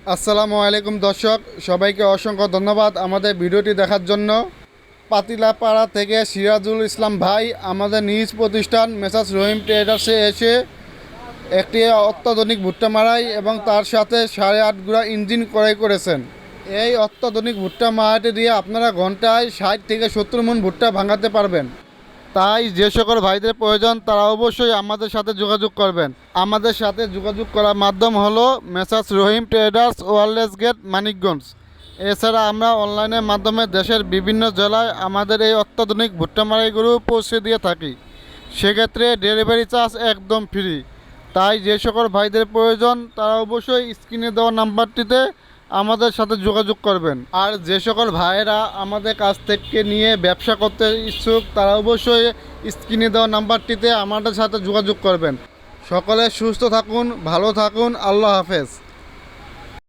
আসসালামু আলাইকুম দর্শক, সবাইকে অসংখ্য ধন্যবাদ আমাদের ভিডিওটি দেখার জন্য। পাতিলাপাড়া থেকে সিরাজুল ইসলাম ভাই আমাদের নিজ প্রতিষ্ঠান মেসার্স রহিম ট্রেডার্সে এসে একটি অত্যাধুনিক ভুট্টা মারাই এবং তার সাথে 8.5 গুড়া ইঞ্জিন ক্রয় করেছেন। এই অত্যাধুনিক ভুট্টা মারাইটি দিয়ে আপনারা ঘন্টায় 60 থেকে 70 মণ ভুট্টা ভাঙাতে পারবেন। তাই যে সকল ভাইদের প্রয়োজন তারা অবশ্যই আমাদের সাথে যোগাযোগ করবেন। আমাদের সাথে যোগাযোগ করার মাধ্যম হলো মেসার্স রহিম ট্রেডার্স, ওয়ারলেস গেট, মানিকগঞ্জ। এছাড়া আমরা অনলাইনের মাধ্যমে দেশের বিভিন্ন জেলায় আমাদের এই অত্যাধুনিক ভুট্টা মারাইগুলো পৌঁছে দিয়ে থাকি। সেক্ষেত্রে ডেলিভারি চার্জ একদম ফ্রি। তাই যে সকল ভাইদের প্রয়োজন তারা অবশ্যই স্ক্রিনে দেওয়া নাম্বারটিতে আমাদের সাথে যোগাযোগ করবেন। আর যে সকল ভাইয়েরা আমাদের কাছ থেকে নিয়ে ব্যবসা করতে ইচ্ছুক তারা অবশ্যই স্ক্রিনে দেওয়া নাম্বারটিতে আমাদের সাথে যোগাযোগ করবেন। সকলে সুস্থ থাকুন, ভালো থাকুন, আল্লাহ হাফেজ।